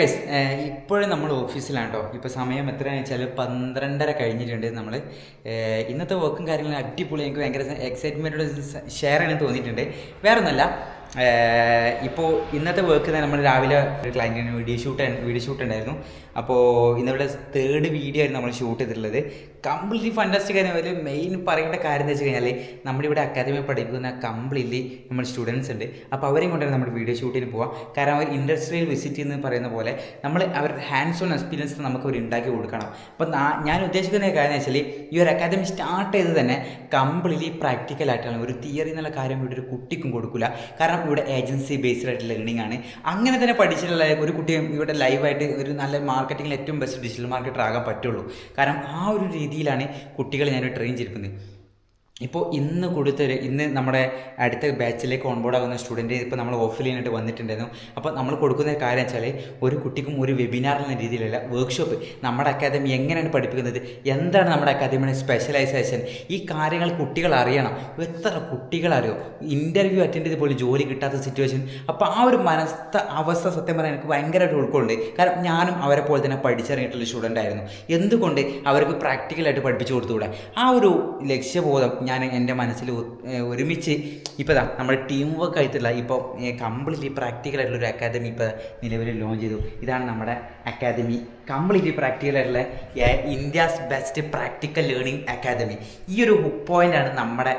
Guys, ഇപ്പോഴും നമ്മൾ ഓഫീസിലാണ് കേട്ടോ. ഇപ്പോൾ സമയം എത്രയാണെന്ന് വെച്ചാൽ 12:30 കഴിഞ്ഞിട്ടുണ്ട്. നമ്മൾ ഇന്നത്തെ വർക്കും കാര്യങ്ങളും അടിപൊളി. എനിക്ക് ഭയങ്കര എക്സൈറ്റ്മെൻറ്റോട് ഷെയർ ചെയ്യാൻ തോന്നിയിട്ടുണ്ട്. വേറെ ഒന്നുമല്ല, ഇപ്പോൾ ഇന്നത്തെ വർക്ക് തന്നെ നമ്മൾ രാവിലെ ഒരു ക്ലയൻറ്റിന് വീഡിയോ ഷൂട്ട് ഉണ്ടായിരുന്നു. അപ്പോൾ ഇന്നവിടെ 3rd വീഡിയോ ആയിരുന്നു നമ്മൾ ഷൂട്ട് ചെയ്തിട്ടുള്ളത്. കംപ്ലീറ്റ്ലി ഫണ്ടാസ്റ്റിക് ആയിരുന്നു. ഒരു മെയിൻ പറയേണ്ട കാര്യം എന്ന് വെച്ച് കഴിഞ്ഞാൽ നമ്മുടെ ഇവിടെ അക്കാദമി പഠിക്കുന്ന കംപ്ലീറ്റ്ലി നമ്മൾ സ്റ്റുഡൻസ് ഉണ്ട്. അപ്പോൾ അവരെയും കൊണ്ടാണ് നമ്മൾ വീഡിയോ ഷൂട്ടിന് പോവുക. കാരണം അവർ ഇൻഡസ്ട്രിയൽ വിസിറ്റ് എന്ന് പറയുന്ന പോലെ നമ്മൾ അവരുടെ ഹാൻഡ്സ് ഓൺ എക്സ്പീരിയൻസ് നമുക്ക് അവർ ഉണ്ടാക്കി കൊടുക്കണം. അപ്പോൾ ഞാൻ ഉദ്ദേശിക്കുന്ന കാര്യം എന്ന് വെച്ചാൽ ഈ ഒരു അക്കാദമി സ്റ്റാർട്ട് ചെയ്ത് തന്നെ കംപ്ലീറ്റ്ലി പ്രാക്ടിക്കൽ ആയിട്ടാണ്. ഒരു തിയറി എന്നുള്ള കാര്യം ഇവിടെ ഒരു കുട്ടിക്കും കൊടുക്കില്ല. കാരണം ഇവിടെ ഏജൻസി ബേസ്ഡ് ആയിട്ട് ലേണിംഗ് ആണ്. അങ്ങനെ തന്നെ പഠിച്ചിട്ടുള്ള ഒരു കുട്ടിയും ഇവിടെ ലൈവായിട്ട് ഒരു നല്ല മാർക്കറ്റിങ്ങിൽ ഏറ്റവും ബെസ്റ്റ് ഡിജിറ്റൽ മാർക്കറ്റർ ആകാൻ പറ്റുള്ളൂ. കാരണം ആ ഒരു രീതിയിലാണ് കുട്ടികളെ ഞാൻ ട്രെയിൻ ചെയ്തിരിക്കുന്നത്. ഇപ്പോൾ ഇന്ന് നമ്മുടെ അടുത്ത ബാച്ചിലേക്ക് ഓൺബോർഡ് ആകുന്ന സ്റ്റുഡൻറ്റ് ഇപ്പോൾ നമ്മൾ ഓഫ്ലൈനായിട്ട് വന്നിട്ടുണ്ടായിരുന്നു. അപ്പോൾ നമ്മൾ കൊടുക്കുന്ന കാര്യം വെച്ചാൽ ഒരു കുട്ടിക്കും ഒരു വെബിനാർ എന്ന രീതിയിലല്ല, വർക്ക്ഷോപ്പ് നമ്മുടെ അക്കാദമി എങ്ങനെയാണ് പഠിപ്പിക്കുന്നത്, എന്താണ് നമ്മുടെ അക്കാദമിയുടെ സ്പെഷ്യലൈസേഷൻ, ഈ കാര്യങ്ങൾ കുട്ടികൾ അറിയണം. എത്ര കുട്ടികൾ അറിയോ ഇൻ്റർവ്യൂ അറ്റൻഡ് ചെയ്ത് പോലും ജോലി കിട്ടാത്ത സിറ്റുവേഷൻ. അപ്പോൾ ആ ഒരു അവസ്ഥ സത്യം പറയാൻ എനിക്ക് ഭയങ്കരമായിട്ട് ഉൾക്കൊള്ളുന്നുണ്ട്. കാരണം ഞാനും അവരെ പോലെ തന്നെ പഠിച്ചിറങ്ങിയിട്ടുള്ള സ്റ്റുഡൻ്റ് ആയിരുന്നു. എന്തുകൊണ്ട് അവർക്ക് പ്രാക്ടിക്കലായിട്ട് പഠിപ്പിച്ചു കൊടുത്തുകൂടെ? ആ ഒരു ലക്ഷ്യബോധം ഞാൻ എൻ്റെ മനസ്സിൽ ഒരുമിച്ച് ഇപ്പോൾ നമ്മുടെ ടീം വർക്ക് ആയിട്ടുള്ള ഇപ്പോൾ കംപ്ലീറ്റ്ലി പ്രാക്ടിക്കലായിട്ടുള്ളൊരു അക്കാദമി ഇപ്പോൾ നിലവിൽ ലോഞ്ച് ചെയ്തു. ഇതാണ് നമ്മുടെ അക്കാദമി, കംപ്ലീറ്റ്ലി പ്രാക്ടിക്കലായിട്ടുള്ള India's best practical learning academy. ഈ ഒരു ഹുക്ക് പോയിൻ്റാണ് നമ്മുടെ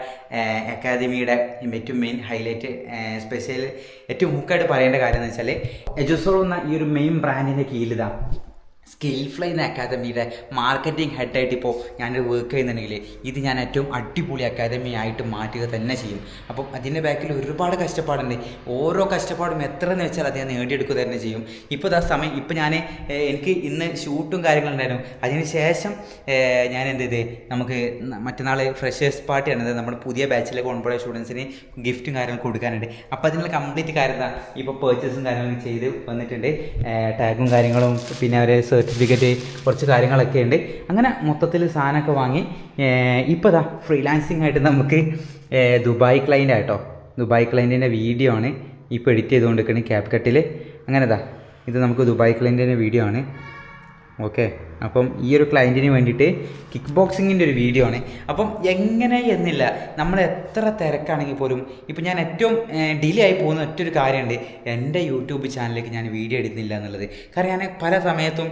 അക്കാദമിയുടെ ഏറ്റവും മെയിൻ ഹൈലൈറ്റ്, സ്പെഷ്യൽ ഏറ്റവും ഹുക്കായിട്ട് പറയേണ്ട കാര്യം എന്ന് വെച്ചാൽ എജുസോൾ എന്ന ഈ ഒരു മെയിൻ ബ്രാൻഡിൻ്റെ കീഴിലിതാ സ്കിൽഫ്ലൈ എന്ന അക്കാദമിയുടെ മാർക്കറ്റിംഗ് ഹെഡായിട്ട് ഇപ്പോൾ ഞാനൊരു വർക്ക് ചെയ്യുന്നുണ്ടെങ്കിൽ ഇത് ഞാൻ ഏറ്റവും അടിപൊളി അക്കാദമി ആയിട്ട് മാറ്റുക തന്നെ ചെയ്യും. അപ്പം അതിൻ്റെ ബാക്കിൽ ഒരുപാട് കഷ്ടപ്പാടുണ്ട്. ഓരോ കഷ്ടപ്പാടും എത്രയെന്ന് വെച്ചാൽ അത് ഞാൻ നേടിയെടുക്കുക തന്നെ ചെയ്യും. ഇപ്പോൾ സമയം എനിക്ക് ഇന്ന് ഷൂട്ടും കാര്യങ്ങളുണ്ടായിരുന്നു. അതിന് ശേഷം ഞാൻ എന്ത് ചെയ്ത് നമുക്ക് മറ്റന്നാൾ ഫ്രഷേഴ്സ് പാർട്ടിയാണ്, നമ്മുടെ പുതിയ ബാച്ചിലേക്ക് ഓൺബോർഡ് സ്റ്റുഡൻസിന് ഗിഫ്റ്റും കാര്യങ്ങളും കൊടുക്കാനുണ്ട്. അപ്പോൾ അതിനുള്ള കംപ്ലീറ്റ് കാര്യം ഇപ്പോൾ പർച്ചേസും കാര്യങ്ങളും ചെയ്ത് വന്നിട്ടുണ്ട്. ടാഗും കാര്യങ്ങളും പിന്നെ അവർ സർട്ടിഫിക്കറ്റ് കുറച്ച് കാര്യങ്ങളൊക്കെ ഉണ്ട്. അങ്ങനെ മൊത്തത്തിൽ സാധനമൊക്കെ വാങ്ങി ഇപ്പോൾ ഫ്രീലാൻസിങ് ആയിട്ട് നമുക്ക് ദുബായ് ക്ലൈൻ്റ് ആയിട്ടോ, ദുബായ് ക്ലൈൻറ്റിൻ്റെ വീഡിയോ ആണ് ഇപ്പോൾ എഡിറ്റ് ചെയ്തുകൊണ്ടിരിക്കുന്നത് ക്യാപ്കട്ടിൽ. അങ്ങനെ ഇത് നമുക്ക് ദുബായ് ക്ലൈൻറ്റിൻ്റെ വീഡിയോ ആണ്. ഓക്കെ, അപ്പം ഈ ഒരു ക്ലയൻറ്റിന് വേണ്ടിയിട്ട് കിക്ക് ബോക്സിങ്ങിൻ്റെ ഒരു വീഡിയോ ആണ്. അപ്പം എങ്ങനെ എന്നില്ല, നമ്മൾ എത്ര തിരക്കാണെങ്കിൽ പോലും ഇപ്പം ഞാൻ ഏറ്റവും ഡിലേ ആയി പോകുന്ന ഒറ്റൊരു കാര്യമുണ്ട്, എൻ്റെ യൂട്യൂബ് ചാനലിലേക്ക് ഞാൻ വീഡിയോ ഇടുന്നില്ല എന്നുള്ളത്. കാരണം ഞാൻ പല സമയത്തും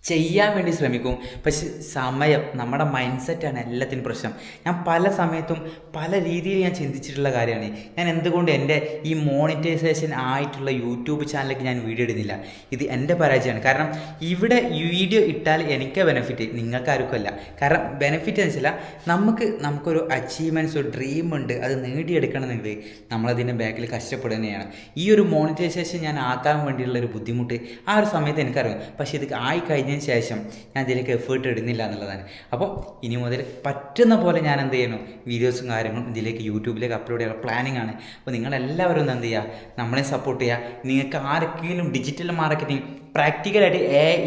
ചെയ്യാൻ വേണ്ടി ശ്രമിക്കും, പക്ഷെ സമയം, നമ്മുടെ മൈൻഡ് സെറ്റാണ് എല്ലാത്തിനും പ്രശ്നം. ഞാൻ പല സമയത്തും പല രീതിയിൽ ഞാൻ ചിന്തിച്ചിട്ടുള്ള കാര്യമാണ്, ഞാൻ എന്തുകൊണ്ട് എൻ്റെ ഈ മോണിറ്റൈസേഷൻ ആയിട്ടുള്ള യൂട്യൂബ് ചാനലിലേക്ക് ഞാൻ വീഡിയോ ഇടുന്നില്ല. ഇത് എൻ്റെ പരാജയമാണ്. കാരണം ഇവിടെ വീഡിയോ ഇട്ടാൽ എനിക്ക് ബെനിഫിറ്റ്, നിങ്ങൾക്കാർക്കുമല്ല. കാരണം ബെനിഫിറ്റ് എന്ന് വെച്ചാൽ നമുക്കൊരു അച്ചീവ്മെൻറ്റ്സ്, ഒരു ഡ്രീം ഉണ്ട്, അത് നേടിയെടുക്കണമെന്നുണ്ടെങ്കിൽ നമ്മളതിൻ്റെ ബാക്കിൽ കഷ്ടപ്പെടുന്നതാണ്. ഈ ഒരു മോണിറ്റൈസേഷൻ ഞാൻ ആക്കാൻ വേണ്ടിയുള്ള ഒരു ബുദ്ധിമുട്ട് ആ ഒരു സമയത്ത് എനിക്കറിയാം. പക്ഷേ ഇത് ആയിക്കഴിഞ്ഞ ശേഷം ഞാൻ ഇതിലേക്ക് എഫേർട്ട് ഇടുന്നില്ല എന്നുള്ളതാണ്. അപ്പം ഇനി മുതൽ പറ്റുന്ന പോലെ ഞാൻ എന്ത് ചെയ്യണം, വീഡിയോസും കാര്യങ്ങളും ഇതിലേക്ക് യൂട്യൂബിലേക്ക് അപ്ലോഡ് ചെയ്യാനുള്ള പ്ലാനിങ് ആണ്. അപ്പോൾ നിങ്ങളെല്ലാവരും ഒന്ന് എന്ത് ചെയ്യുക, നമ്മളെ സപ്പോർട്ട് ചെയ്യുക. നിങ്ങൾക്ക് ആർക്കെങ്കിലും ഡിജിറ്റൽ മാർക്കറ്റിംഗ് പ്രാക്ടിക്കലായിട്ട്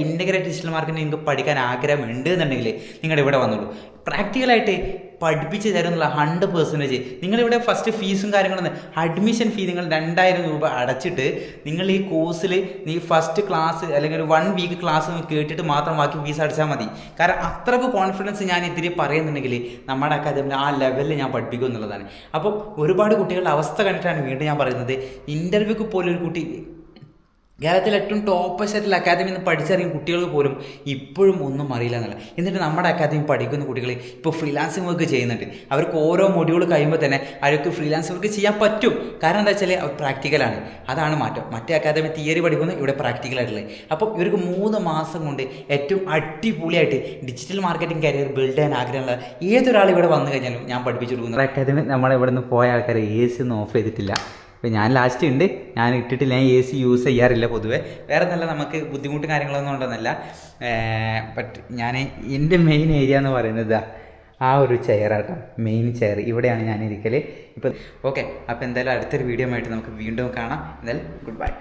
ഇൻ്റഗ്രേറ്റ് ഡിജിറ്റൽ മാർക്കറ്റിംഗ് നിങ്ങൾക്ക് പഠിക്കാൻ ആഗ്രഹം ഉണ്ട് എന്നുണ്ടെങ്കിൽ നിങ്ങളുടെ ഇവിടെ വന്നോളൂ. പ്രാക്ടിക്കലായിട്ട് പഠിപ്പിച്ച് തരുന്നുള്ള 100%. നിങ്ങളിവിടെ ഫസ്റ്റ് ഫീസും കാര്യങ്ങളൊന്നും, അഡ്മിഷൻ ഫീ നിങ്ങൾ 2000 രൂപ അടച്ചിട്ട് നിങ്ങൾ ഈ കോഴ്സിൽ ഫസ്റ്റ് ക്ലാസ് അല്ലെങ്കിൽ ഒരു 1 വീക്ക് ക്ലാസ് കേട്ടിട്ട് മാത്രം ബാക്കി ഫീസ് അടച്ചാൽ മതി. കാരണം അത്രയ്ക്ക് കോൺഫിഡൻസ് ഞാൻ ഇതിൽ പറയുന്നുണ്ടെങ്കിൽ നമ്മുടെ അക്കാദമിയിൽ ആ ലെവലിൽ ഞാൻ പഠിപ്പിക്കും എന്നുള്ളതാണ്. അപ്പോൾ ഒരുപാട് കുട്ടികളുടെ അവസ്ഥ കണ്ടിട്ടാണ് വീണ്ടും ഞാൻ പറയുന്നത്, ഇൻ്റർവ്യൂക്ക് പോലും ഒരു കുട്ടി കേരളത്തിൽ ഏറ്റവും ടോപ്പസ്റ്റ് ആയിട്ടുള്ള അക്കാദമിയിൽ നിന്ന് പഠിച്ചിറങ്ങിയ കുട്ടികൾക്ക് പോലും ഇപ്പോഴും ഒന്നും അറിയില്ല എന്നല്ല. എന്നിട്ട് നമ്മുടെ അക്കാദമി പഠിക്കുന്ന കുട്ടികൾ ഇപ്പോൾ ഫ്രീലാൻസിങ് വർക്ക് ചെയ്യുന്നുണ്ട്. അവർക്ക് ഓരോ മൊഡ്യൂൾ കഴിയുമ്പോൾ തന്നെ അവർക്ക് ഫ്രീലാൻസ് വർക്ക് ചെയ്യാൻ പറ്റും. കാരണം എന്താ വെച്ചാൽ അവർ പ്രാക്ടിക്കലാണ്. അതാണ് മാറ്റം. മറ്റേ അക്കാദമി തിയറി പഠിക്കുന്നത്, ഇവിടെ പ്രാക്ടിക്കലായിട്ടുള്ളത്. അപ്പം ഇവർക്ക് 3 മാസം കൊണ്ട് ഏറ്റവും അടിപൊളിയായിട്ട് ഡിജിറ്റൽ മാർക്കറ്റിംഗ് കരിയർ ബിൽഡ് ചെയ്യാൻ ആഗ്രഹമുള്ള ഏതൊരാൾ ഇവിടെ വന്നു കഴിഞ്ഞാലും ഞാൻ പഠിപ്പിച്ചു കൊടുക്കുന്നത്. അക്കാദമി നമ്മുടെ ഇവിടെ നിന്ന് പോയ ആൾക്കാർ AC ഒന്നും ഓഫ് ചെയ്തിട്ടില്ല. ഇപ്പോൾ ഞാൻ ലാസ്റ്റ് ഉണ്ട്, ഞാൻ ഇട്ടിട്ടില്ല, ഞാൻ AC യൂസ് ചെയ്യാറില്ല പൊതുവെ. വേറെ നല്ല നമുക്ക് ബുദ്ധിമുട്ട് കാര്യങ്ങളൊന്നും ഉണ്ടെന്നല്ല. ബട്ട് ഞാൻ എൻ്റെ മെയിൻ ഏരിയ എന്ന് പറയുന്നത് ആ ഒരു ചെയറാട്ടോ, മെയിൻ ചെയർ, ഇവിടെയാണ് ഞാൻ ഇരിക്കൽ. ഇപ്പോൾ ഓക്കെ, അപ്പോൾ എന്തായാലും അടുത്തൊരു വീഡിയോ ആയിട്ട് നമുക്ക് വീണ്ടും കാണാം. എന്തായാലും ഗുഡ് ബൈ.